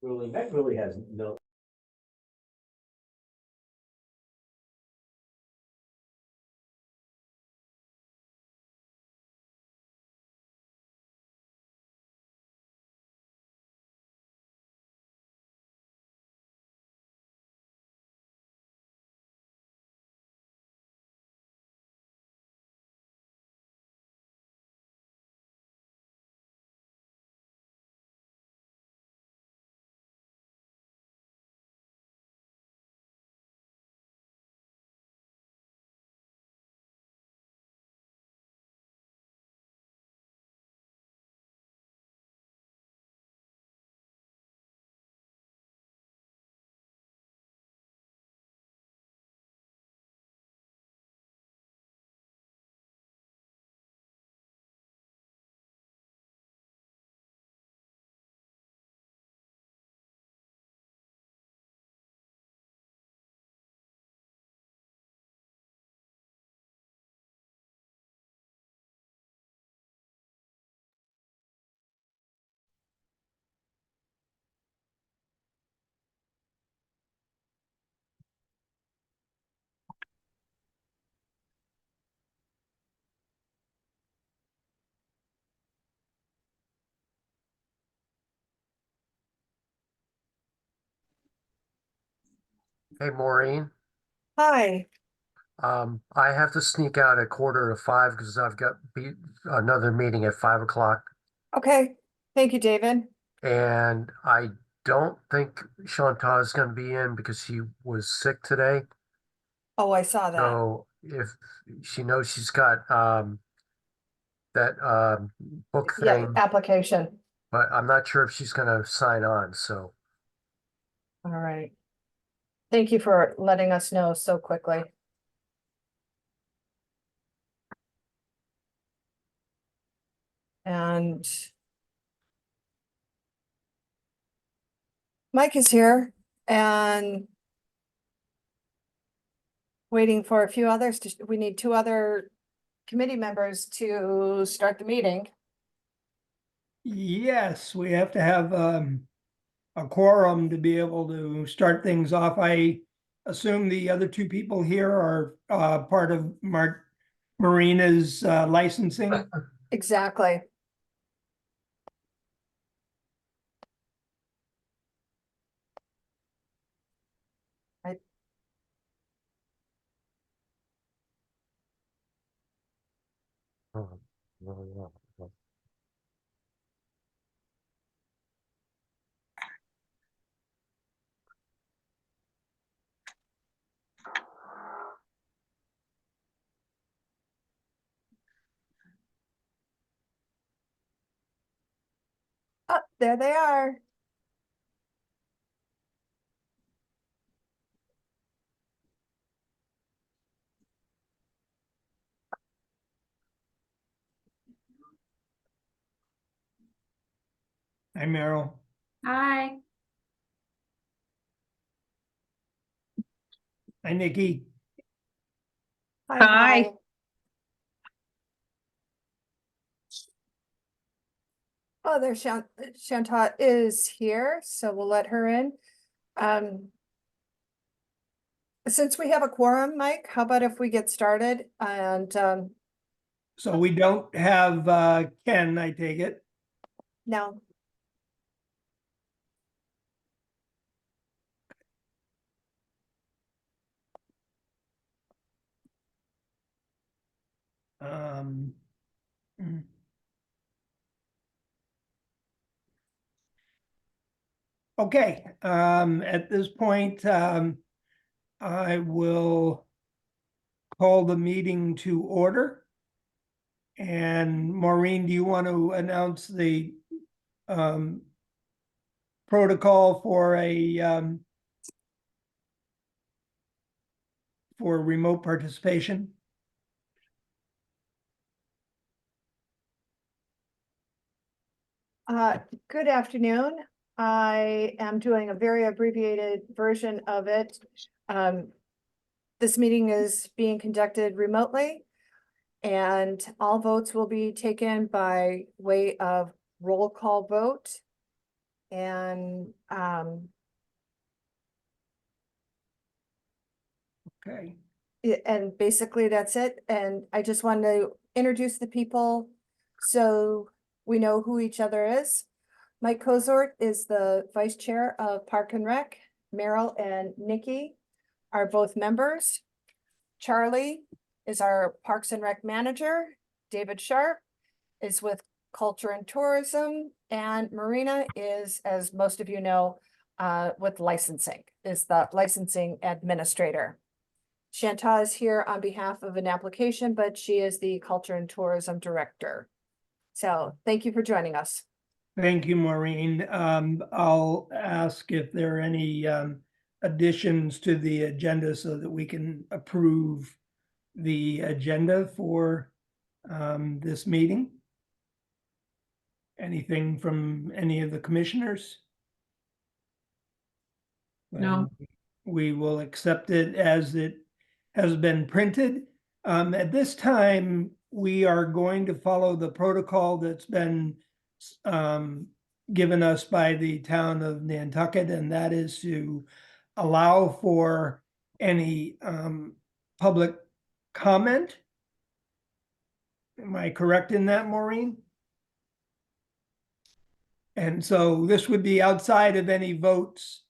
That really has no. Hey, Maureen. Hi. I have to sneak out at 4:45 because I've got another meeting at 5 o'clock. Okay. Thank you, David. And I don't think Chantal is going to be in because she was sick today. Oh, I saw that. So if she knows she's got that book Yeah, thing, application. but I'm not sure if she's going to sign on. So All right. Thank you for letting us know so quickly. And Mike is here and waiting for a few others we need two other committee members to start the meeting. Yes, we have to have a quorum to be able to start things off. I assume the other two people here are part of Marina's licensing. Exactly. Oh, there they are. Hi, Meryl. Hi. Hi, Nikki. Hi. Oh, there's Chantal is here, so we'll let her in. Since we have a quorum, Mike, how about if we get started and So we don't have Ken, I take it. no. Um, mm. Okay, at this point, I will call the meeting to order. And Maureen, do you want to announce the protocol for for remote participation? Good afternoon. I am doing a very abbreviated version of it. This meeting is being conducted remotely, and all votes will be taken by way of roll call vote. And Okay. and basically that's it. And I just wanted to introduce the people so we know who each other is. Mike Kozort is the vice chair of Park and Rec. Meryl and Nikki are both members. Charlie is our Parks and Rec manager. David Sharp is with Culture and Tourism, and Marina is, as most of you know, with licensing, is the licensing administrator. Shanta is here on behalf of an application, but she is the Culture and Tourism Director. So thank you for joining us. Thank you, Maureen. I'll ask if there are any additions to the agenda so that we can approve the agenda for this meeting. Anything from any of the commissioners? No. We will accept it as it has been printed. At this time, we are going to follow the protocol that's been given us by the town of Nantucket, and that is to allow for any public comment. Am I correct in that, Maureen? And so this would be outside of any votes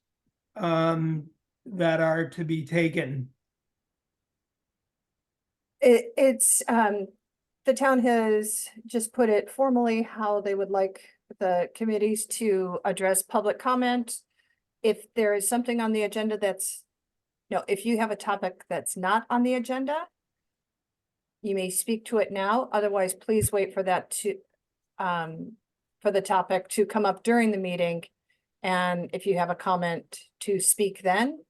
that are to be taken. It's the town has just put it formally how they would like the committees to address public comment. If there is something on the agenda that's, no, if you have a topic that's not on the agenda, you may speak to it now. Otherwise, please wait for that to for the topic to come up during the meeting. And if you have a comment to speak then,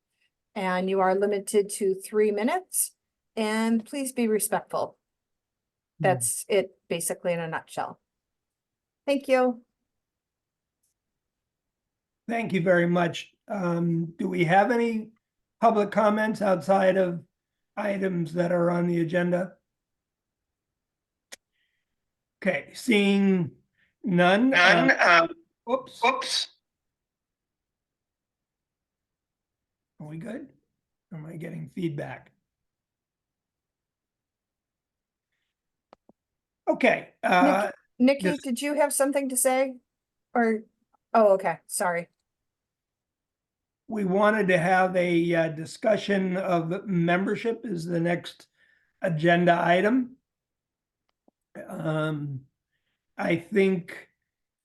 and you are limited to 3 minutes, and please be respectful. That's it, basically in a nutshell. Thank you. Thank you very much. Do we have any public comments outside of items that are on the agenda? Okay, seeing none. Whoops. Are we good? Am I getting feedback? Okay. Nikki, Yes. did you have something to say? Or, oh, okay, sorry. We wanted to have a discussion of membership is the next agenda item. I think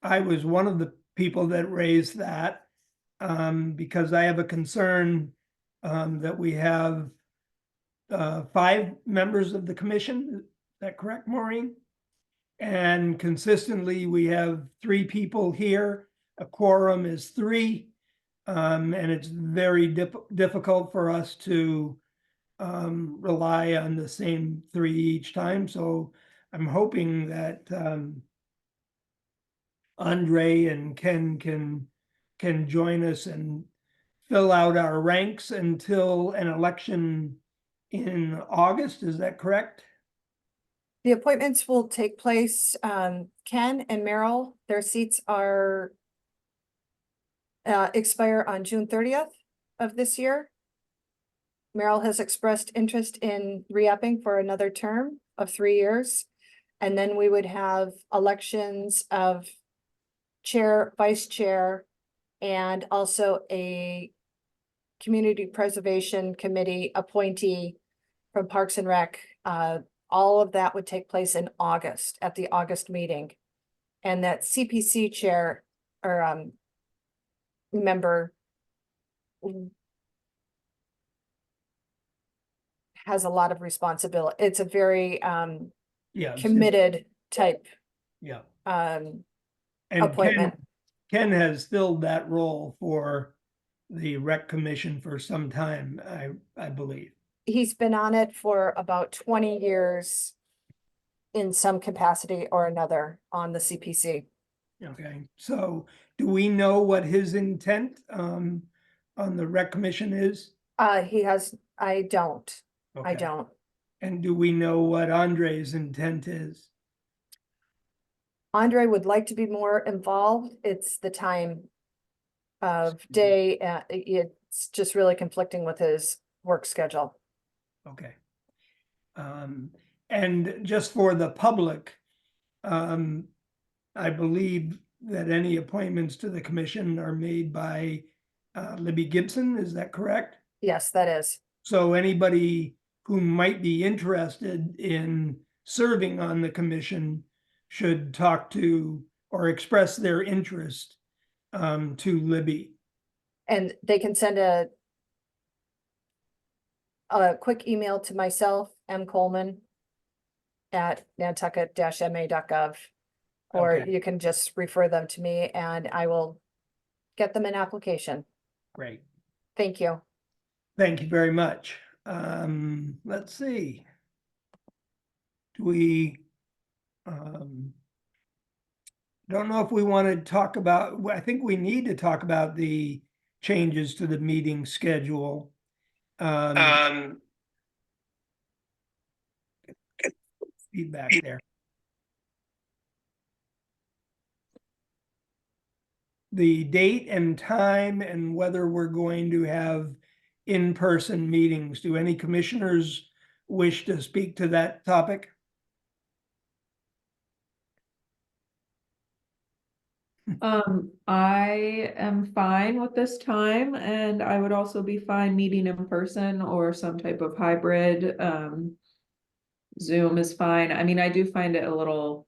I was one of the people that raised that because I have a concern that we have 5 members of the commission. Is that correct, Maureen? And consistently, we have 3 people here. A quorum is 3. And it's very difficult for us to rely on the same 3 each time. So I'm hoping that Andre and Ken can join us and fill out our ranks until an election in August. Is that correct? The appointments will take place, Ken and Meryl, their seats are expire on June 30th of this year. Meryl has expressed interest in re-upping for another term of 3 years. And then we would have elections of chair, vice chair, and also a community preservation committee appointee from Parks and Rec. All of that would take place in August, at the August meeting. And that CPC chair or member has a lot of responsibility. It's a very Yeah. committed type Yeah. um And appointment. Ken has filled that role for the rec commission for some time, I believe. He's been on it for about 20 years in some capacity or another on the CPC. Okay, so do we know what his intent on the rec commission is? He has, I don't. Okay. And do we know what Andre's intent is? Andre would like to be more involved. It's the time of day. It's just really conflicting with his work schedule. Okay. And just for the public, I believe that any appointments to the commission are made by Libby Gibson, is that correct? Yes, that is. So anybody who might be interested in serving on the commission should talk to or express their interest to Libby. And they can send a quick email to myself, M. Coleman at nantucket-ma.gov. Or Okay. you can just refer them to me and I will get them an application. Great. Thank you. Thank you very much. Let's see. Do we, don't know if we want to talk about, I think we need to talk about the changes to the meeting schedule. Feedback there. The date and time and whether we're going to have in-person meetings. Do any commissioners wish to speak to that topic? I am fine with this time, and I would also be fine meeting in person or some type of hybrid. Zoom is fine. I mean, I do find it a little,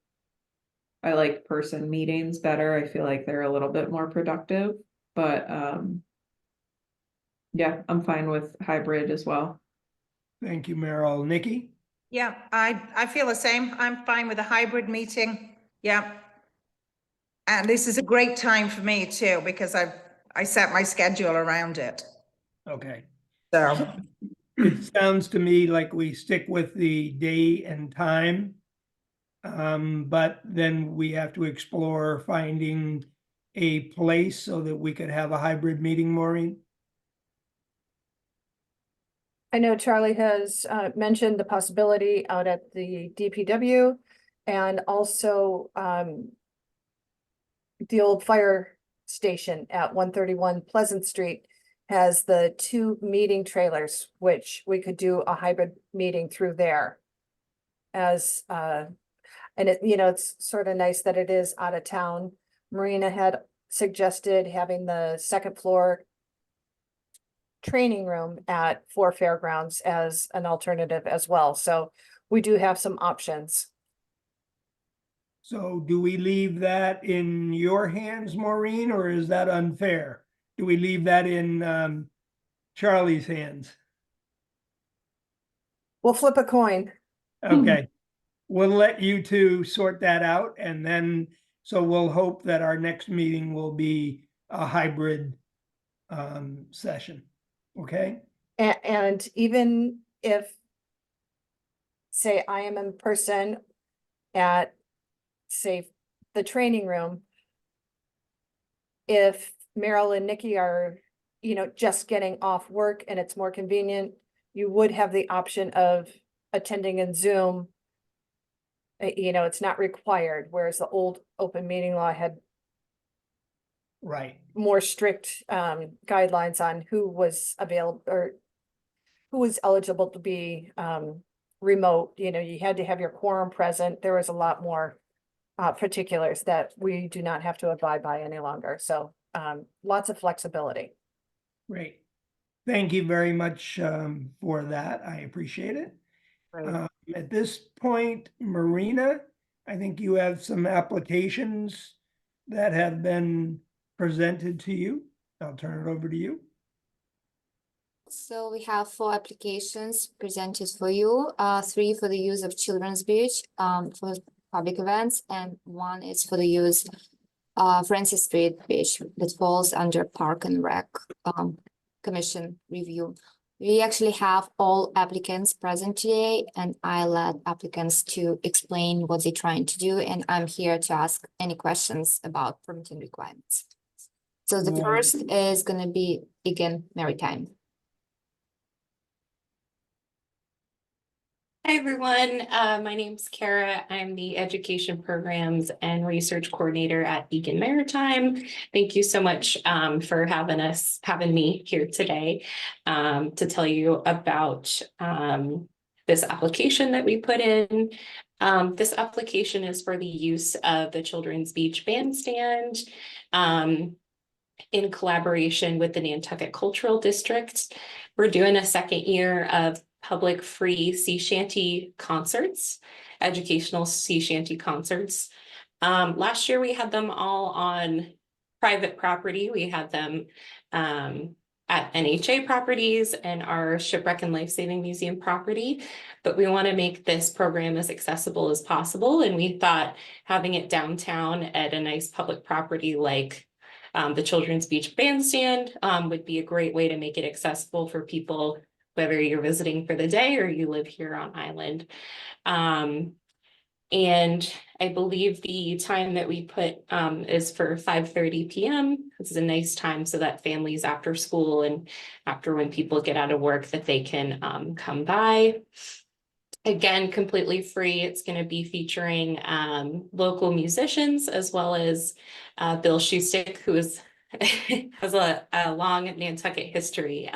I like person meetings better. I feel like they're a little bit more productive, but yeah, I'm fine with hybrid as well. Thank you, Meryl. Nikki? Yeah, I feel the same. I'm fine with a hybrid meeting. Yeah. And this is a great time for me too, because I set my schedule around it. Okay. So, It sounds to me like we stick with the day and time. But then we have to explore finding a place so that we could have a hybrid meeting, Maureen. I know Charlie has mentioned the possibility out at the DPW and also the old fire station at 131 Pleasant Street has the 2 meeting trailers, which we could do a hybrid meeting through there. As and it, it's sort of nice that it is out of town. Marina had suggested having the 2nd floor training room at 4 Fairgrounds as an alternative as well. So we do have some options. So do we leave that in your hands, Maureen, or is that unfair? Do we leave that in Charlie's hands? We'll flip a coin. Okay. We'll let you two sort that out, and then, so we'll hope that our next meeting will be a hybrid session. Okay? And even if, say, I am in person at, say, the training room, if Meryl and Nikki are, just getting off work and it's more convenient, you would have the option of attending in Zoom. It's not required, whereas the old open meeting law had Right. more strict guidelines on who was available or who was eligible to be remote. You had to have your quorum present. There was a lot more particulars that we do not have to abide by any longer. So lots of flexibility. Great. Thank you very much for that. I appreciate it. Right. At this point, Marina, I think you have some applications that have been presented to you. I'll turn it over to you. So we have 4 applications presented for you, 3 for the use of Children's Beach for public events, and 1 is for the use Francis Street Beach that falls under Park and Rec Commission review. We actually have all applicants present today, and I let applicants to explain what they're trying to do, and I'm here to ask any questions about permitting requirements. So the first is going to be, again, maritime. Hi, everyone. My name's Kara. I'm the Education Programs and Research Coordinator at Egan Maritime. Thank you so much for having me here today to tell you about this application that we put in. This application is for the use of the Children's Beach Bandstand in collaboration with the Nantucket Cultural District. We're doing a second year of public free sea shanty concerts, educational sea shanty concerts. Last year we had them all on private property. We had them at NHA properties and our Shipwreck and Life Saving Museum property, but we want to make this program as accessible as possible. And we thought having it downtown at a nice public property like the Children's Beach Bandstand would be a great way to make it accessible for people, whether you're visiting for the day or you live here on island. And I believe the time that we put is for 5:30 p.m. This is a nice time so that families after school and after when people get out of work that they can come by. Again, completely free. It's going to be featuring local musicians as well as Bill Schustick, who is has a long Nantucket history,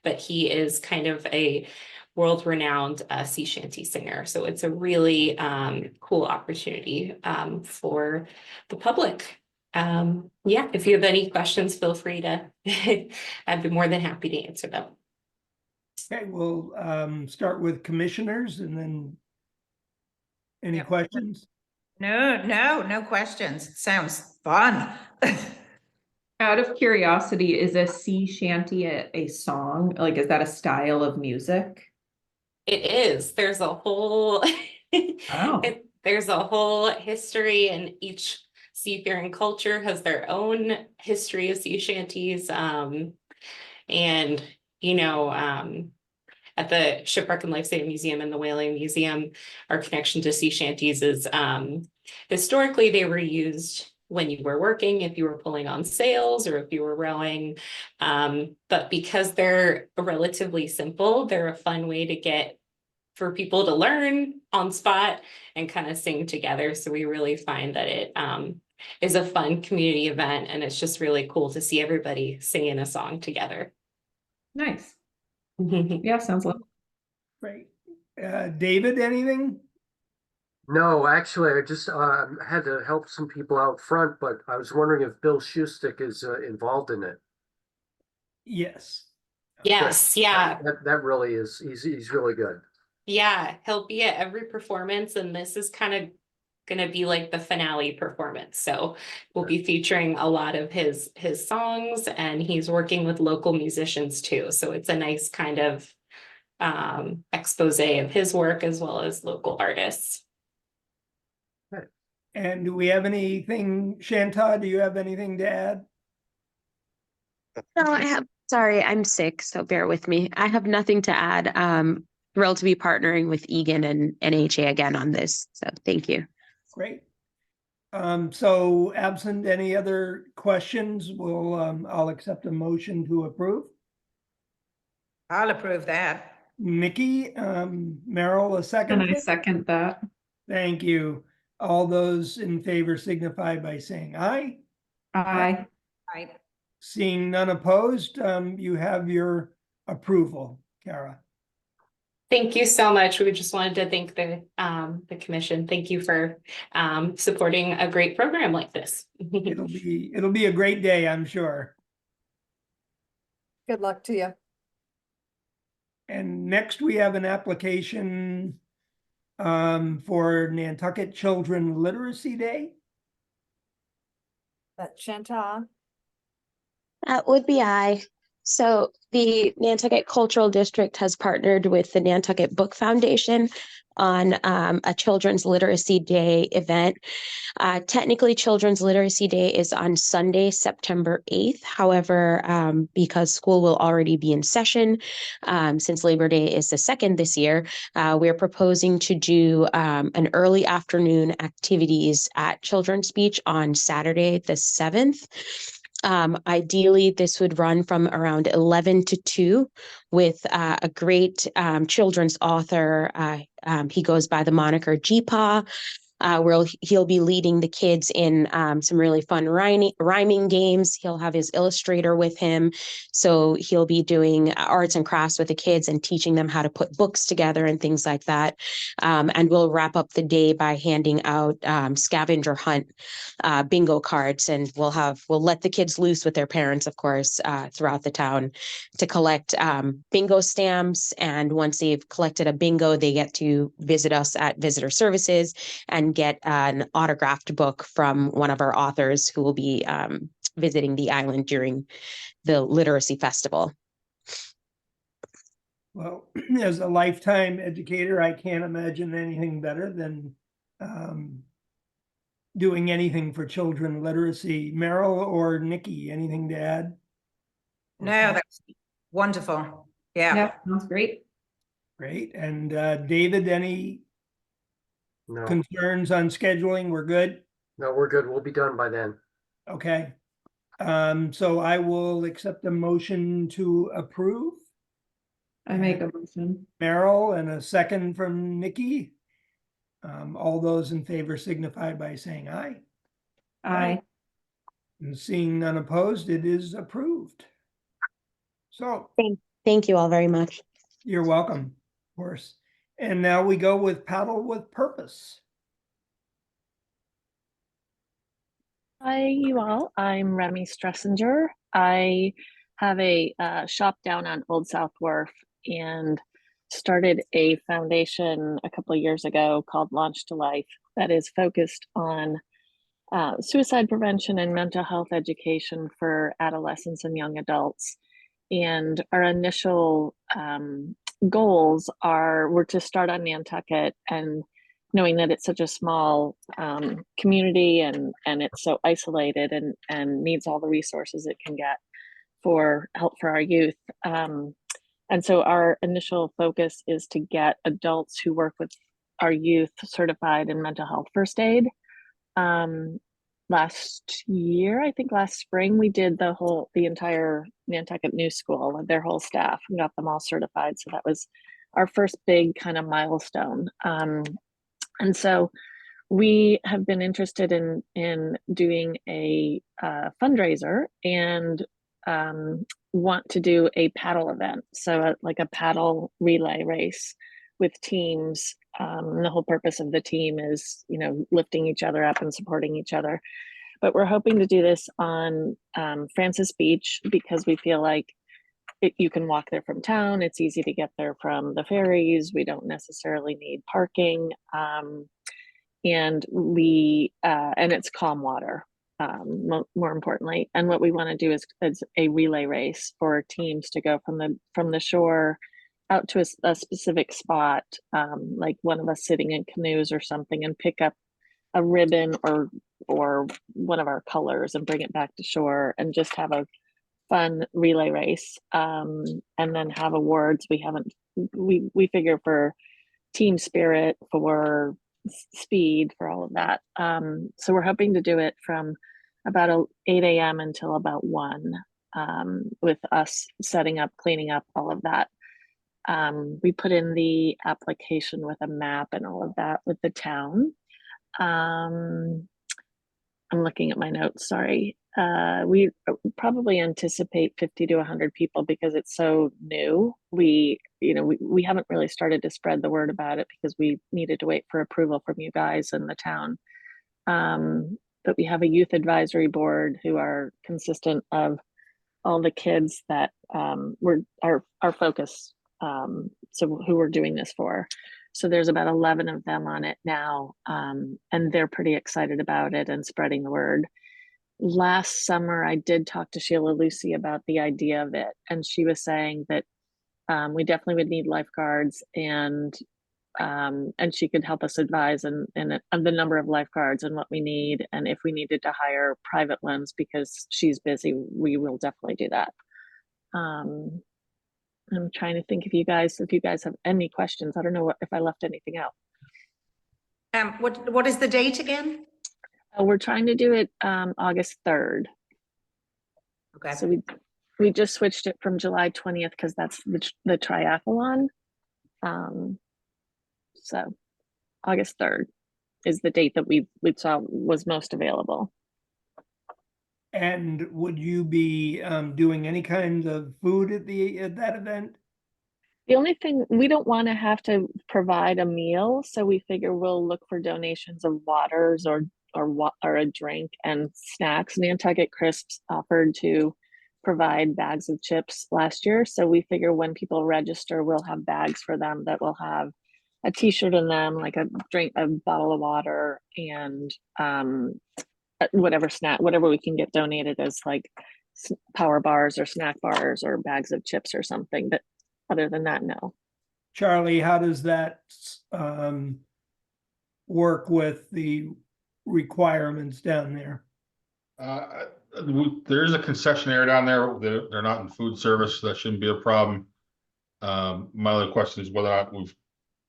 but he is kind of a world-renowned sea shanty singer. So it's a really cool opportunity for the public. Yeah, if you have any questions, feel free to, I'd be more than happy to answer them. Okay, we'll start with commissioners and then any Yep. questions? No questions. Sounds fun. Out of curiosity, is a sea shanty a song? Like, is that a style of music? It is. There's a whole Oh. there's a whole history, and each seafaring culture has their own history of sea shanties. And at the Shipwreck and Life Saving Museum and the Whaling Museum, our connection to sea shanties is historically they were used when you were working, if you were pulling on sails or if you were rowing. But because they're relatively simple, they're a fun way to get for people to learn on spot and kind of sing together. So we really find that it is a fun community event, and it's just really cool to see everybody singing a song together. Nice. Yeah, sounds lovely. Great. David, anything? No, actually, I just had to help some people out front, but I was wondering if Bill Schustick is involved in it. Yes. Yes, yeah. That really is, he's really good. Yeah, he'll be at every performance, and this is kind of going to be like the finale performance. So we'll be featuring a lot of his songs, and he's working with local musicians too. So it's a nice kind of expose of his work as well as local artists. And do we have anything, Shanta, do you have anything to add? No, sorry, I'm sick, so bear with me. I have nothing to add. Thrilled to be partnering with Egan and NHA again on this. So thank you. Great. So absent any other questions, I'll accept a motion to approve. I'll approve that. Nikki, Merrill, a second. And I second that. Thank you. All those in favor signify by saying aye. Aye. Right. Seeing none opposed, you have your approval, Kara. Thank you so much. We just wanted to thank the commission. Thank you for supporting a great program like this. It'll be a great day, I'm sure. Good luck to you. And next we have an application for Nantucket Children Literacy Day. That's Shanta. That would be I. So the Nantucket Cultural District has partnered with the Nantucket Book Foundation on a Children's Literacy Day event. Technically, Children's Literacy Day is on Sunday, September 8th. However, because school will already be in session, since Labor Day is the 2nd this year, we're proposing to do an early afternoon activities at Children's Beach on Saturday, the 7th. Ideally, this would run from around 11 to 2 with a great children's author. He goes by the moniker GPA. Where he'll be leading the kids in some really fun rhyming games. He'll have his illustrator with him. So he'll be doing arts and crafts with the kids and teaching them how to put books together and things like that. And we'll wrap up the day by handing out scavenger hunt bingo cards. And we'll let the kids loose with their parents, of course, throughout the town to collect bingo stamps. And once they've collected a bingo, they get to visit us at Visitor Services and get an autographed book from one of our authors who will be visiting the island during the Literacy Festival. Well, as a lifetime educator, I can't imagine anything better than doing anything for children literacy. Meryl or Nikki, anything to add? No, that's wonderful. Yeah. Yeah, sounds great. Great. And David, any No, concerns on scheduling? We're good? no, we're good. We'll be done by then. Okay. So I will accept a motion to approve. I make a motion. Meryl, and a second from Nikki. All those in favor signify by saying aye. Aye. And seeing none opposed, it is approved. So Thank you all very much. you're welcome, of course. And now we go with Paddle with Purpose. Hi, you all. I'm Remy Stressinger. I have a shop down on Old South Wharf and started a foundation a couple of years ago called Launch to Life that is focused on suicide prevention and mental health education for adolescents and young adults. And our initial goals were to start on Nantucket, and knowing that it's such a small community and it's so isolated and needs all the resources it can get for help for our youth. And so our initial focus is to get adults who work with our youth certified in mental health first aid. Last year, I think last spring, we did the entire Nantucket New School with their whole staff and got them all certified. So that was our first big kind of milestone. And so we have been interested in doing a fundraiser and want to do a paddle event. So like a paddle relay race with teams. The whole purpose of the team is, lifting each other up and supporting each other. But we're hoping to do this on Francis Beach because we feel like you can walk there from town. It's easy to get there from the ferries. We don't necessarily need parking. And it's calm water, more importantly. And what we want to do is a relay race for teams to go from the shore out to a specific spot, like one of us sitting in canoes or something, and pick up a ribbon or one of our colors and bring it back to shore and just have a fun relay race, and then have awards. We figure for team spirit, for speed, for all of that. So we're hoping to do it from about 8 a.m. until about 1, with us setting up, cleaning up, all of that. We put in the application with a map and all of that with the town. I'm looking at my notes, sorry. We probably anticipate 50 to 100 people because it's so new. We haven't really started to spread the word about it because we needed to wait for approval from you guys in the town. But we have a youth advisory board who are consistent of all the kids that were our focus. So who we're doing this for. So there's about 11 of them on it now, and they're pretty excited about it and spreading the word. Last summer, I did talk to Sheila Lucy about the idea of it, and she was saying that we definitely would need lifeguards, and she could help us advise on the number of lifeguards and what we need, and if we needed to hire private ones because she's busy, we will definitely do that. I'm trying to think if you guys have any questions. I don't know if I left anything out. What is the date again? We're trying to do it August 3rd. Okay. So we just switched it from July 20th because that's the triathlon. So August 3rd is the date that we saw was most available. And would you be doing any kind of food at that event? The only thing, we don't want to have to provide a meal, so we figure we'll look for donations of waters or a drink and snacks. Nantucket Crisps offered to provide bags of chips last year, so we figure when people register, we'll have bags for them that will have a t-shirt in them, like a drink, a bottle of water, and whatever we can get donated as like power bars or snack bars or bags of chips or something. But other than that, no. Charlie, how does that work with the requirements down there? There is a concession area down there. They're not in food service, so that shouldn't be a problem. My other question is whether or not we've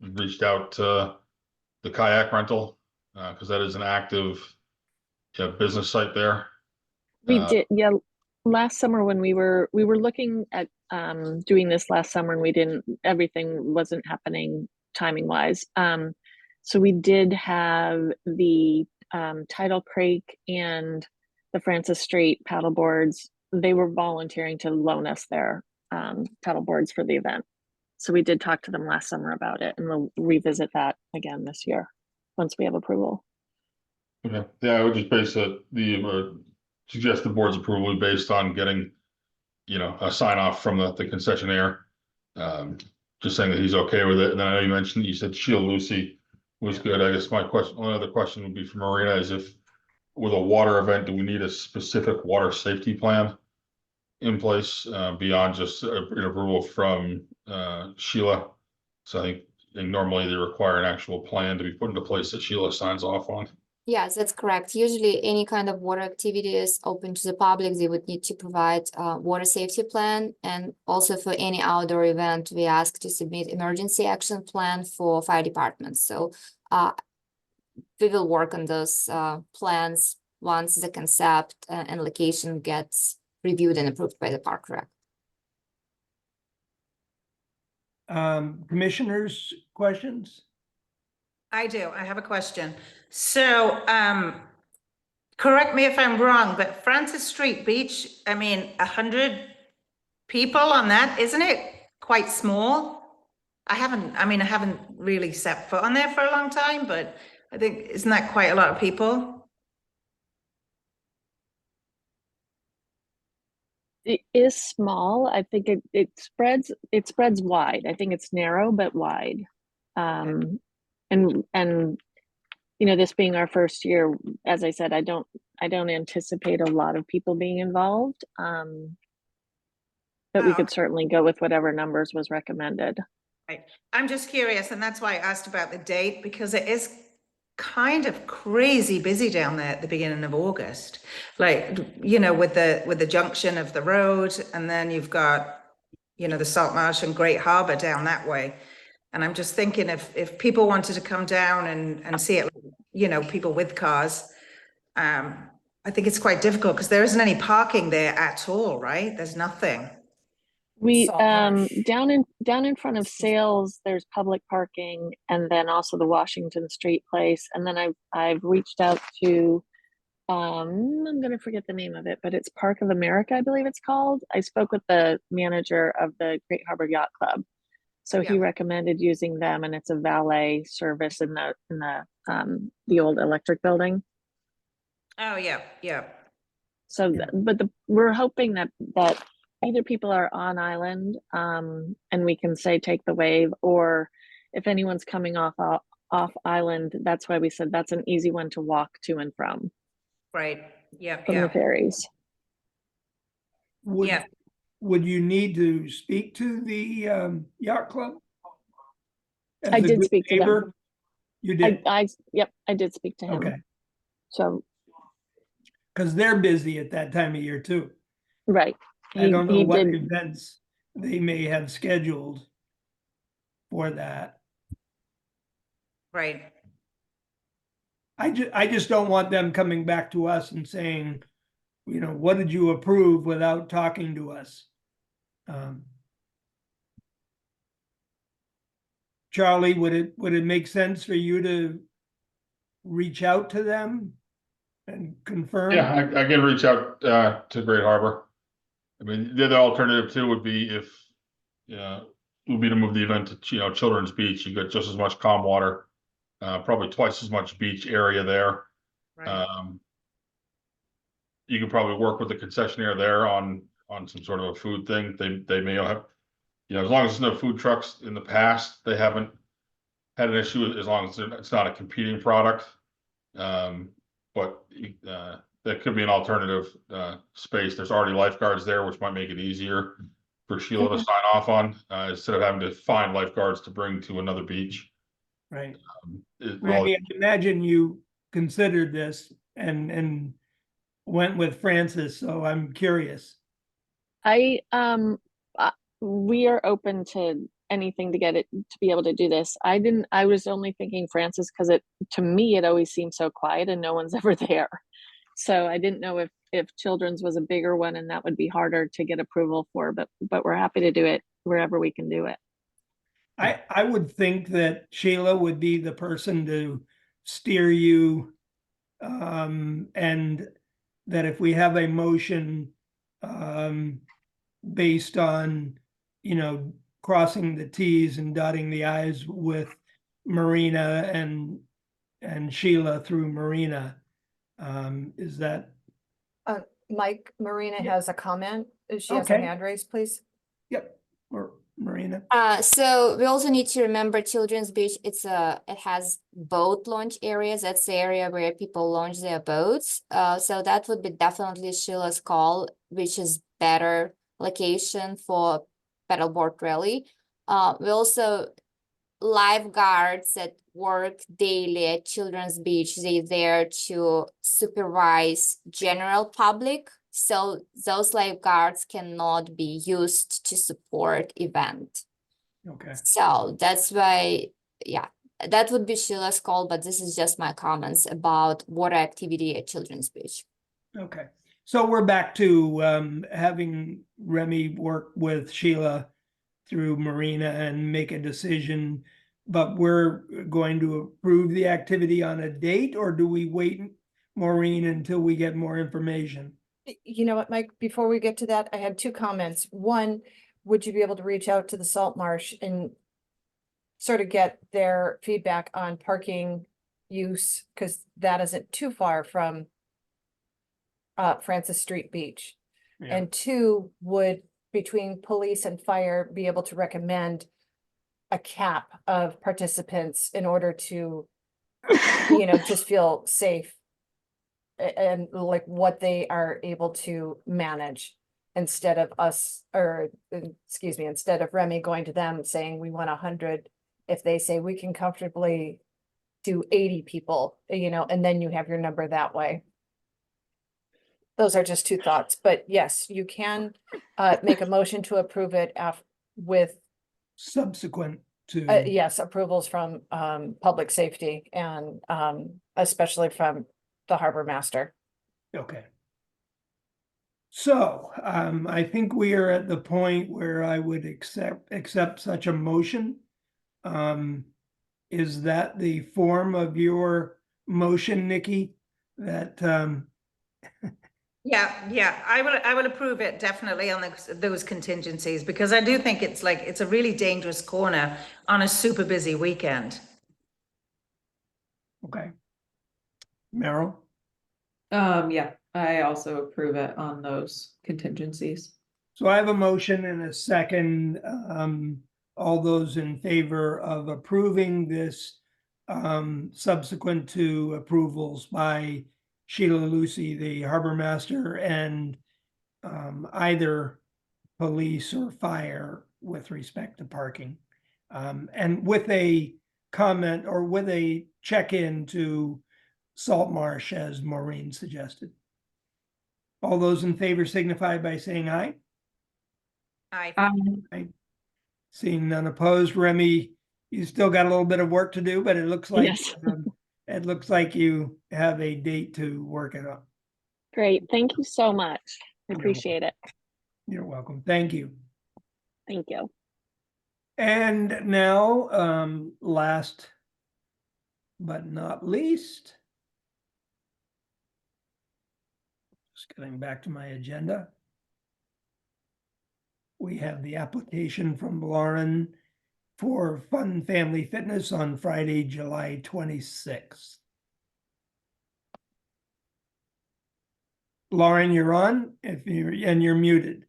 reached out to the kayak rental, because that is an active business site there. We did, yeah. Last summer when we were looking at doing this last summer, and everything wasn't happening timing wise. So we did have the Tidal Creek and the Francis Strait paddle boards. They were volunteering to loan us their paddle boards for the event. So we did talk to them last summer about it, and we'll revisit that again this year once we have approval. Okay, yeah, I would just base suggest the board's approval based on getting, a sign off from the concessionaire. Just saying that he's okay with it. And then I know you mentioned, you said Sheila Lucy was good. I guess one other question would be for Marina is if with a water event, do we need a specific water safety plan in place beyond just an approval from Sheila? So I think normally they require an actual plan to be put into place that Sheila signs off on. Yes, that's correct. Usually any kind of water activity is open to the public. They would need to provide a water safety plan. And also for any outdoor event, we ask to submit emergency action plan for fire departments. So we will work on those plans once the concept and location gets reviewed and approved by the park rec. Commissioners, questions? I do. I have a question. So, correct me if I'm wrong, but Francis Street Beach, 100 people on that, isn't it quite small? I haven't really set foot on there for a long time, but I think, isn't that quite a lot of people? It is small. I think it spreads wide. I think it's narrow but wide. And this being our first year, as I said, I don't anticipate a lot of people being involved. But we could certainly go with whatever numbers was recommended. Right. I'm just curious, and that's why I asked about the date, because it is kind of crazy busy down there at the beginning of August. Like, with the junction of the road, and then you've got, the Salt Marsh and Great Harbor down that way. And I'm just thinking if people wanted to come down and see it, people with cars, I think it's quite difficult because there isn't any parking there at all, right? There's nothing. We Salt Marsh. down in front of Sales, there's public parking, and then also the Washington Street place. And then I've reached out to I'm gonna forget the name of it, but it's Park of America, I believe it's called. I spoke with the manager of the Great Harbor Yacht Club. So he recommended using them, and it's a valet service in the old electric building. Oh, yeah. So, we're hoping that either people are on island, and we can say take the wave, or if anyone's coming off island, that's why we said that's an easy one to walk to and from. Right. Yeah. From the ferries. Would you need to speak to the yacht club? As I a did good speak to them. neighbor? You did? Yep, I did speak to him. Okay, So, because they're busy at that time of year too. right. I don't know what events they may have scheduled for that. Right. I just don't want them coming back to us and saying, you know, what did you approve without talking to us? Um, Charlie, would it make sense for you to reach out to them and confirm? Yeah, I can reach out to Great Harbor. I mean, the other alternative too would be if, would be to move the event to, Children's Beach. You get just as much calm water, probably twice as much beach area there. Right. You could probably work with the concessionaire there on some sort of a food thing. They may have, as long as there's no food trucks in the past, they haven't had an issue as long as it's not a competing product. But that could be an alternative space. There's already lifeguards there, which might make it easier for Sheila to sign off on instead of having to find lifeguards to bring to another beach. Right. Well, Randy, I imagine you considered this and went with Francis, so I'm curious. We are open to anything to get it to be able to do this. I was only thinking Francis because to me it always seems so quiet and no one's ever there. So I didn't know if Children's was a bigger one and that would be harder to get approval for, but we're happy to do it wherever we can do it. I would think that Sheila would be the person to steer you. And that if we have a motion based on, crossing the Ts and dotting the Is with Marina and Sheila through Marina, is that? Mike, Marina Yeah. has a comment. She has her Okay. hand raised, please. Yep, or Marina. So we also need to remember Children's Beach, it has boat launch areas. That's the area where people launch their boats. So that would be definitely Sheila's call, which is better location for paddleboard rally. We also lifeguards that work daily at Children's Beach, they're there to supervise general public. So those lifeguards cannot be used to support event. Okay. So that's why, yeah, that would be Sheila's call, but this is just my comments about water activity at Children's Beach. Okay. So we're back to having Remy work with Sheila through Marina and make a decision, but we're going to approve the activity on a date, or do we wait, Maureen, until we get more information? You know what, Mike, before we get to that, I had two comments. One, would you be able to reach out to the Salt Marsh and sort of get their feedback on parking use? Because that isn't too far from Francis Street Beach. Yeah. And two, would between police and fire be able to recommend a cap of participants in order to, just feel safe and like what they are able to manage instead of us, or instead of Remy going to them saying we want 100, if they say we can comfortably do 80 people, and then you have your number that way. Those are just two thoughts, but yes, you can make a motion to approve it with Subsequent to. yes, approvals from public safety and especially from the harbor master. Okay. So, I think we are at the point where I would accept such a motion. Is that the form of your motion, Nikki? That, Yeah, I will approve it definitely on those contingencies, because I do think it's a really dangerous corner on a super busy weekend. okay. Meryl? Yeah, I also approve it on those contingencies. So I have a motion and a second. All those in favor of approving this, subsequent to approvals by Sheila Lucy, the harbor master, and either police or fire with respect to parking. And with a comment or with a check-in to Salt Marsh, as Maureen suggested. All those in favor signify by saying aye. Aye. Seeing none opposed. Remy, you still got a little bit of work to do, but it looks like Yes. it looks like you have a date to work it up. Great. Thank you so much. I You're appreciate it. You're welcome. Thank you. Thank you. And now, last but not least, just getting back to my agenda. We have the application from Lauren for Fun Family Fitness on Friday, July 26th. Lauren, you're on, and you're muted.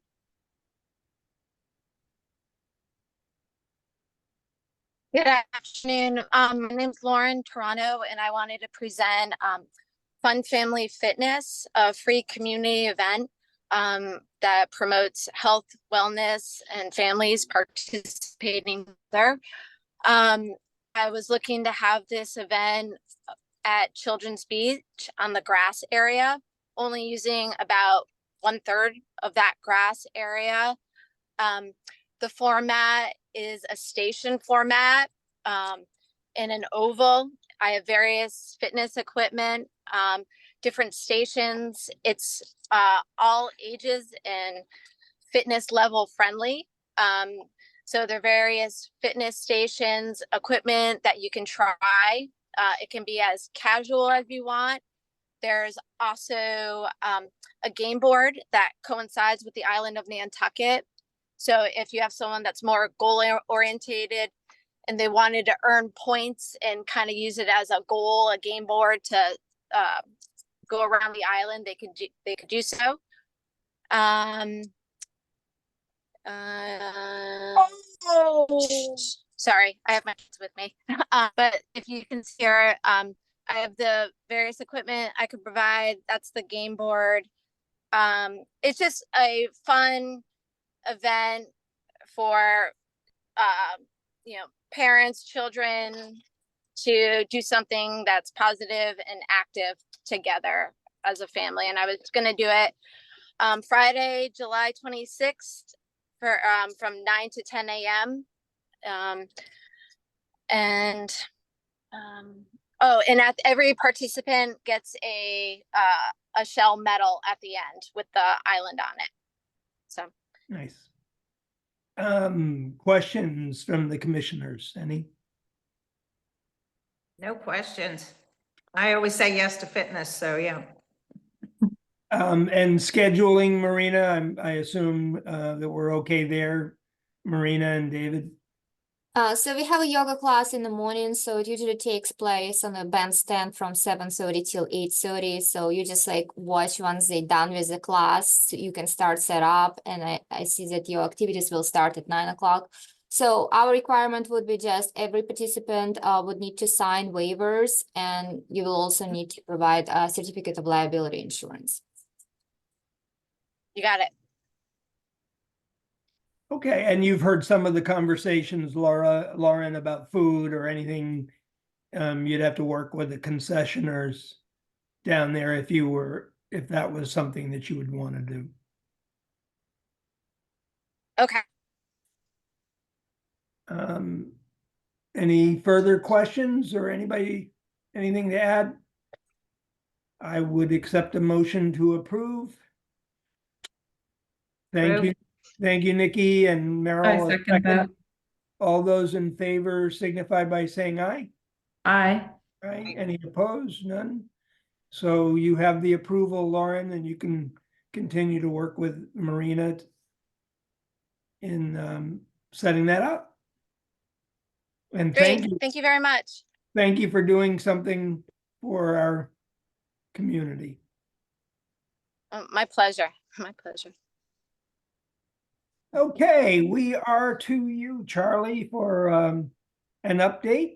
Good afternoon. My name's Lauren Toronto, and I wanted to present Fun Family Fitness, a free community event that promotes health, wellness, and families participating there. I was looking to have this event at Children's Beach on the grass area, only using about 1/3 of that grass area. The format is a station format in an oval. I have various fitness equipment, different stations. It's all ages and fitness level friendly. So there are various fitness stations, equipment that you can try. It can be as casual as you want. There's also a game board that coincides with the island of Nantucket. So if you have someone that's more goal orientated and they wanted to earn points and kind of use it as a goal, a game board to go around the island, they could do so. Sorry, I have my kids with me. But if you can see here, I have the various equipment I could provide. That's the game board. It's just a fun event for parents, children to do something that's positive and active together as a family. And I was going to do it Friday, July 26th for from 9 to 10 a.m. And every participant gets a shell medal at the end with the island on it. So Nice. Questions from the commissioners, any? No questions. I always say yes to fitness, so yeah. And scheduling, Marina, I assume that we're okay there, Marina and David? So we have a yoga class in the morning, so it usually takes place on a bandstand from 7:30 till 8:30. So you just like watch once they're done with the class, so you can start set up. And I see that your activities will start at 9 o'clock. So our requirement would be just every participant would need to sign waivers, and you will also need to provide a certificate of liability insurance. you got it. Okay, and you've heard some of the conversations, Lauren, about food or anything. You'd have to work with the concessioners down there if that was something that you would want to do. Okay. Any further questions or anything to add? I would accept a motion to approve. Thank you. Thank you, Nikki and Meryl. I second that. All those in favor signify by saying aye. Aye. Aye. Any opposed? None. So you have the approval, Lauren, and you can continue to work with Marina in setting that up. And Great. Thank you very much. Thank you for doing something for our community. My pleasure. My pleasure. Okay, we are to you, Charlie, for an update.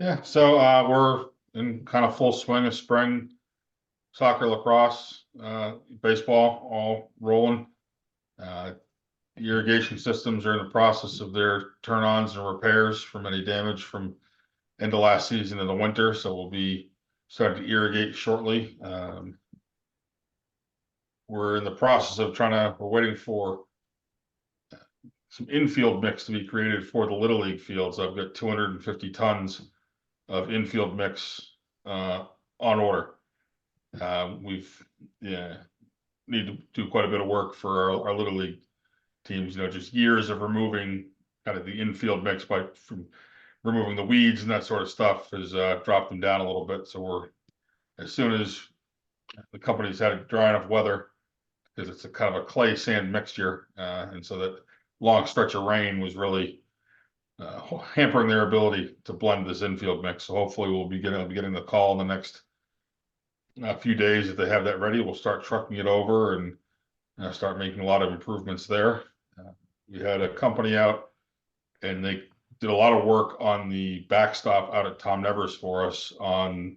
Yeah, so we're in kind of full swing of spring soccer, lacrosse, baseball, all rolling. The irrigation systems are in the process of their turn-ons and repairs from any damage from end of last season in the winter, so we'll be starting to irrigate shortly. We're in the process of we're waiting for some infield mix to be created for the Little League fields. I've got 250 tons of infield mix on order. We've, need to do quite a bit of work for our Little League teams, just years of removing kind of the infield mix from removing the weeds and that sort of stuff has dropped them down a little bit. So as soon as the company's had dry enough weather, because it's a kind of a clay sand mixture, and so that long stretch of rain was really hampering their ability to blend this infield mix. So hopefully we'll be getting the call in the next few days. If they have that ready, we'll start trucking it over and start making a lot of improvements there. We had a company out and they did a lot of work on the backstop out at Tom Nevers for us on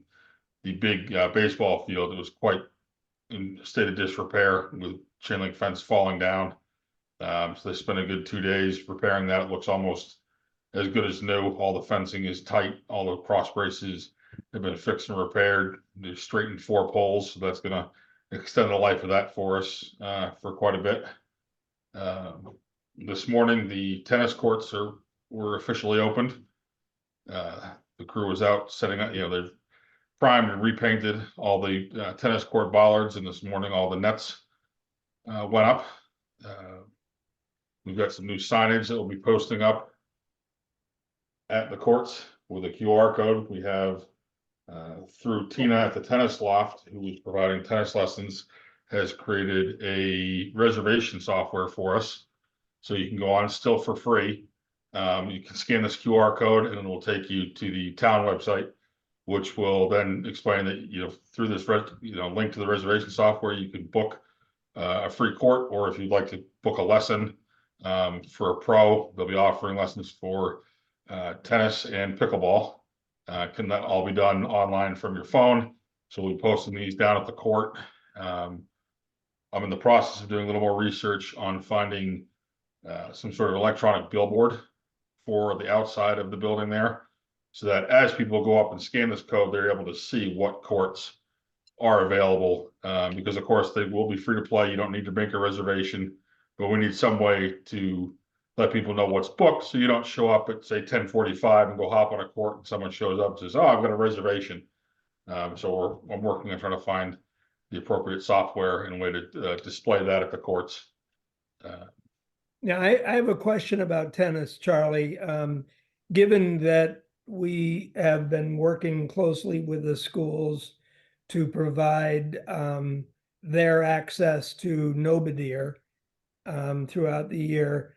the big baseball field. It was quite in a state of disrepair with chain link fence falling down. So they spent a good 2 days repairing that. It looks almost as good as new. All the fencing is tight. All the cross braces have been fixed and repaired. They've straightened 4 poles, so that's going to extend the life of that for us for quite a bit. This morning, the tennis courts were officially opened. The crew was out setting up. They've primed and repainted all the tennis court bollards, and this morning all the nets went up. We've got some new signage that we'll be posting up at the courts with a QR code. We have through Tina at the Tennis Loft, who is providing tennis lessons, has created a reservation software for us. So you can go on still for free. You can scan this QR code and it will take you to the town website, which will then explain that, through this, link to the reservation software, you can book a free court, or if you'd like to book a lesson for a pro, they'll be offering lessons for tennis and pickleball. Can that all be done online from your phone? So we'll be posting these down at the court. I'm in the process of doing a little more research on finding some sort of electronic billboard for the outside of the building there, so that as people go up and scan this code, they're able to see what courts are available. Because of course they will be free to play. You don't need to make a reservation, but we need some way to let people know what's booked, so you don't show up at say 10:45 and go hop on a court and someone shows up and says, "Oh, I've got a reservation." So I'm working on trying to find the appropriate software and a way to display that at the courts. Now, I have a question about tennis, Charlie. Given that we have been working closely with the schools to provide their access to Nobadir throughout the year,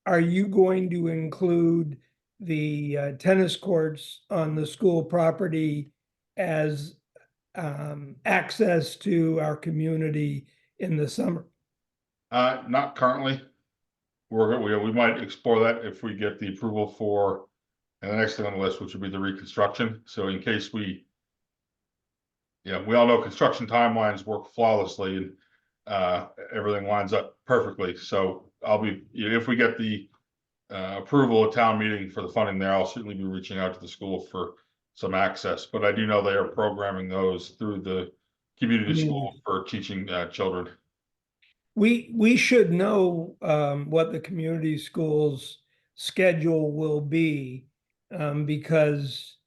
are you going to include the tennis courts on the school property as access to our community in the summer? Not currently. We might explore that if we get the approval for, and the next thing on the list, which would be the reconstruction. So in case we all know construction timelines work flawlessly and everything lines up perfectly. So if we get the approval at town meeting for the funding there, I'll certainly be reaching out to the school for some access. But I do know they are programming those through the community school for teaching children. We should know what the community schools schedule will be, because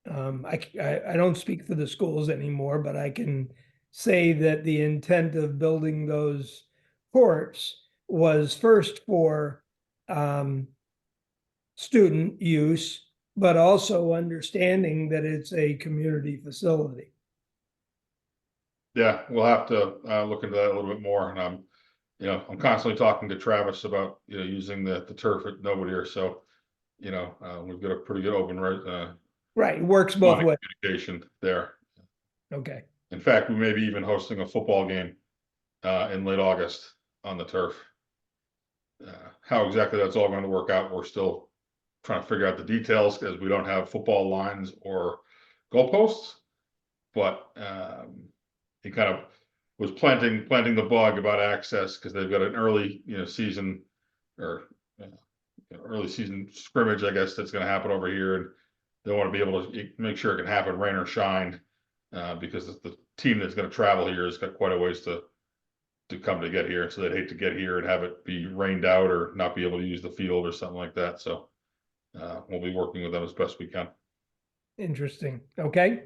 I don't speak for the schools anymore, but I can say that the intent of building those courts was first for student use, but also understanding that it's a community facility. Yeah, we'll have to look into that a little bit more. And I'm constantly talking to Travis about using the turf at Nobadir. So we've got a pretty good open right. It works both ways. Communication there. Okay. In fact, we may be even hosting a football game in late August on the turf. How exactly that's all going to work out, we're still trying to figure out the details, because we don't have football lines or goalposts. But he kind of was planting the bug about access, because they've got an early season or early season scrimmage, I guess, that's going to happen over here, and they want to be able to make sure it can happen rain or shine, because the team that's going to travel here has got quite a ways to come to get here. So they'd hate to get here and have it be rained out or not be able to use the field or something like that. So we'll be working with them as best we can. Interesting. Okay.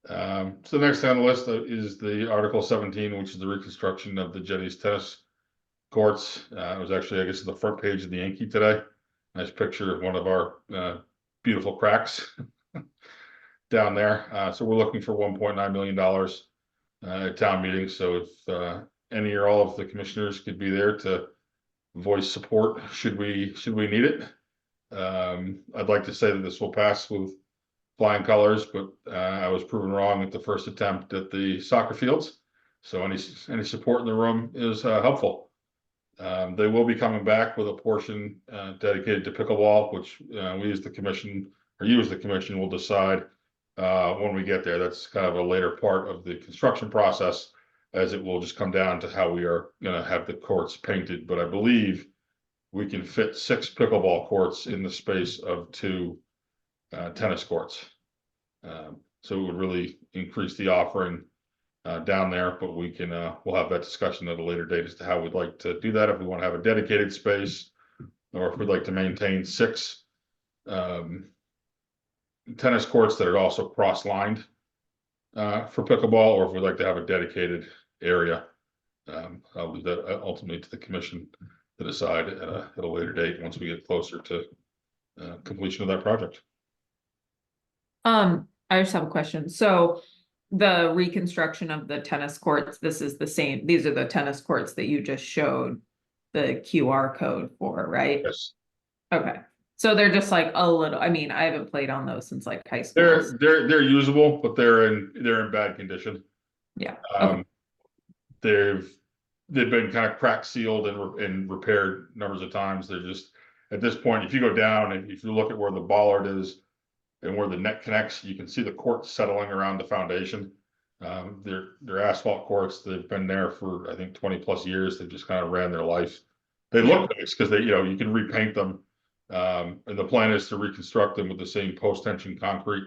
So the next thing on the list is the Article 17, which is the reconstruction of the Jetties tennis courts. It was actually, I guess, the front page of the Yankee today. Nice picture of one of our beautiful cracks down there. So we're looking for $1.9 million at town meeting. So if any or all of the commissioners could be there to voice support, should we need it. I'd like to say that this will pass with flying colors, but I was proven wrong at the first attempt at the soccer fields. So any support in the room is helpful. They will be coming back with a portion dedicated to pickleball, which we as the commission, or you as the commission, will decide when we get there. That's kind of a later part of the construction process, as it will just come down to how we are going to have the courts painted. But I believe we can fit 6 pickleball courts in the space of 2 tennis courts. So it would really increase the offering down there, but we can we'll have that discussion at a later date as to how we'd like to do that, if we want to have a dedicated space, or if we'd like to maintain 6 tennis courts that are also cross-lined for pickleball, or if we'd like to have a dedicated area. I'll leave that ultimately to the commission to decide at a later date, once we get closer to completion of that project. I just have a question. So the reconstruction of the tennis courts, this is the same, these are the tennis courts that you just showed the QR code for, right? Yes. Okay, so they're just like a little, I mean, I haven't played on those since like high school. They're usable, but they're in bad condition. Yeah, They've been kind of crack sealed and repaired numbers of times. They're just, at this point, if you go down and if you look at where the bollard is and where the net connects, you can see the court settling around the foundation. They're asphalt courts. They've been there for, I think, 20+ years. They just kind of ran their life. They look nice because they, you can repaint them. And the plan is to reconstruct them with the same post-tension concrete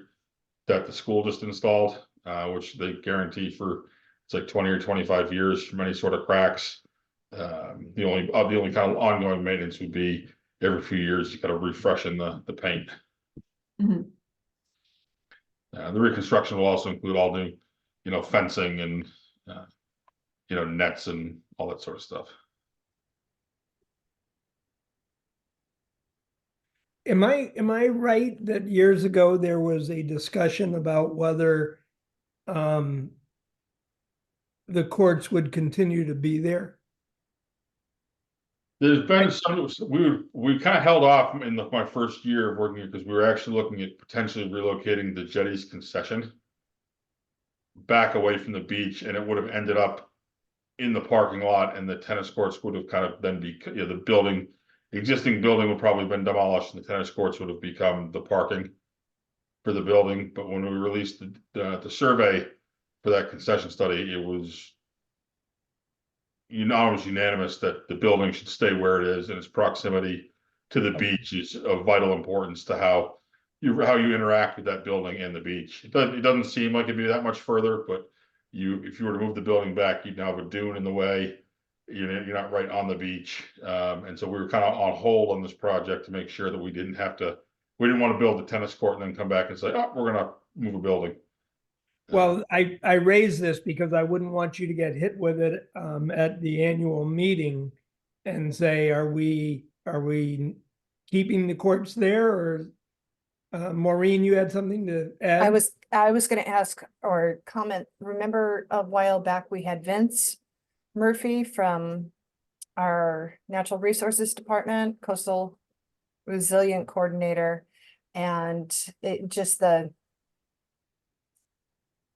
that the school just installed, which they guarantee for, it's like 20 or 25 years from any sort of cracks. The only kind of ongoing maintenance would be every few years, you got to refreshen the paint. Mhm. The reconstruction will also include all new, fencing and, nets and all that sort of stuff. Am I right that years ago there was a discussion about whether the courts would continue to be there? There's been some, we kind of held off in my first year of working here, because we were actually looking at potentially relocating the Jetties concession back away from the beach, and it would have ended up in the parking lot, and the tennis courts would have kind of then be, the existing building would probably have been demolished, and the tennis courts would have become the parking for the building. But when we released the survey for that concession study, it was unanimous that the building should stay where it is, and its proximity to the beach is of vital importance to how you interact with that building and the beach. It doesn't seem like it'd be that much further, but if you were to move the building back, you'd now have a dune in the way. You're not right on the beach, and so we were kind of on hold on this project to make sure that we didn't want to build a tennis court and then come back and say, oh, we're gonna move a building. Well, I raised this because I wouldn't want you to get hit with it at the annual meeting and say, are we keeping the courts there? Or Maureen, you had something to add? I was gonna ask or comment, remember a while back, we had Vince Murphy from our Natural Resources Department, Coastal Resilient Coordinator, and it just the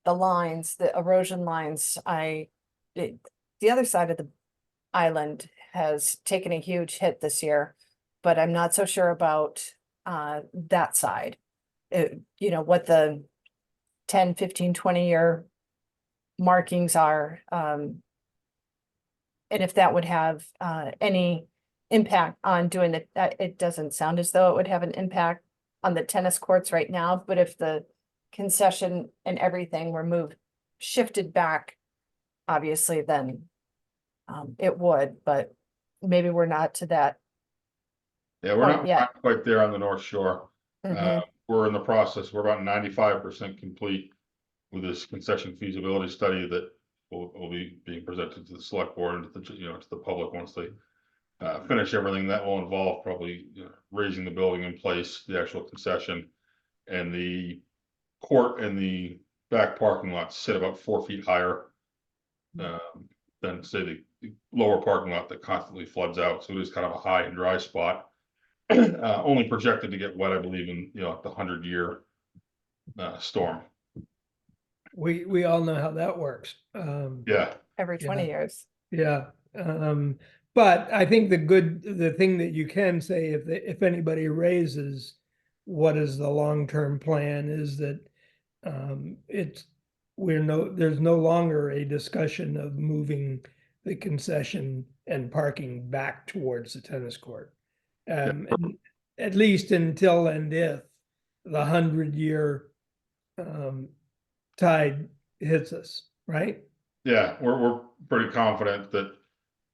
lines, the erosion lines, the other side of the island has taken a huge hit this year, but I'm not so sure about that side. What the 10, 15, 20-year markings are, and if that would have any impact on doing that. It doesn't sound as though it would have an impact on the tennis courts right now, but if the concession and everything were shifted back, obviously then it would, but maybe we're not to that. Yeah, we're not quite there on the North Shore. Mhm. We're in the process. We're about 95% complete with this concession feasibility study that will be being presented to the select board and to the, to the public once they finish everything. That will involve probably raising the building in place, the actual concession, and the court and the back parking lot sit about 4 feet higher than say the lower parking lot that constantly floods out. So it is kind of a high and dry spot. Only projected to get wet, I believe, in the 100-year storm. We all know how that works. Yeah, Every Yeah. 20 years. Yeah, but I think the thing that you can say if anybody raises what is the long-term plan is that there's no longer a discussion of moving the concession and parking back towards the tennis court. And at least until and if the 100-year tide hits us, right? yeah, we're pretty confident that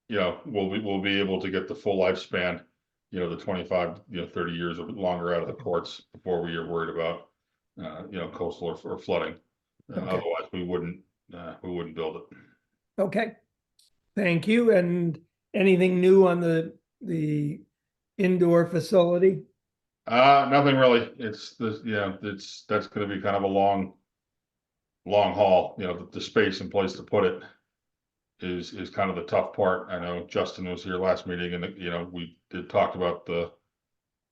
we'll be able to get the full lifespan, the 25, 30 years or longer out of the courts before we are worried about coastal or flooding. Okay. Otherwise, we wouldn't build it. Okay, thank you. And anything new on the indoor facility? Nothing really. It's that's going to be kind of a long haul. The space and place to put it is kind of the tough part. I know Justin was here last meeting, and we did talk about the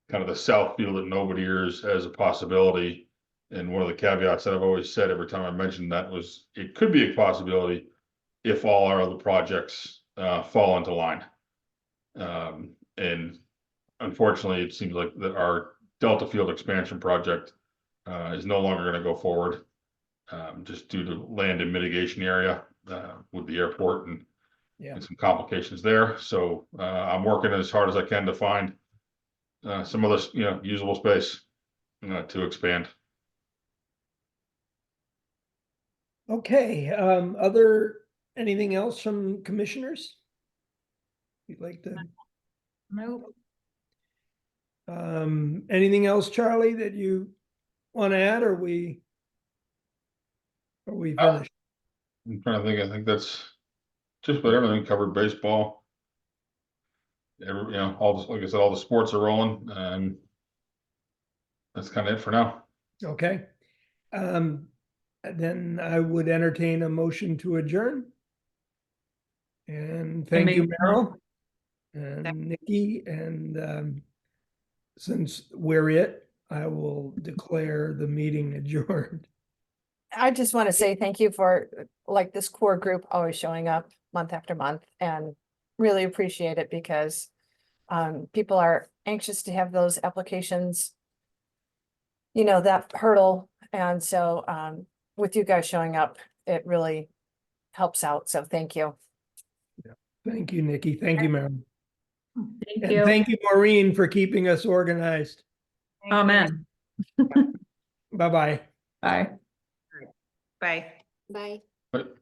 kind of the south field at Nobody Ears as a possibility. And one of the caveats that I've always said every time I mentioned that was it could be a possibility if all our other projects fall into line. And unfortunately, it seems like that our Delta Field expansion project is no longer going to go forward just due to land and mitigation area with the airport and some complications there. So I'm working as hard as I can to find some other usable space to expand. Okay, anything else from commissioners? You'd like to? Nope. Anything else, Charlie, that you want to add, or are we finished? I'm trying to think. I think that's just about everything covered. Baseball, all like I said, all the sports are rolling. That's kind of it for now. Okay. Then I would entertain a motion to adjourn. And thank you, Meryl and Nikki. And since we're it, I will declare the meeting adjourned. I just want to say thank you for like this core group always showing up month after month and really appreciate it because people are anxious to have those applications, that hurdle. And so with you guys showing up, it really helps out. So thank you. Thank you, Nikki. Thank you, Meryl. Thank And you. thank you, Maureen, for keeping us organized. Amen. Bye-bye. Bye. Bye. Bye. But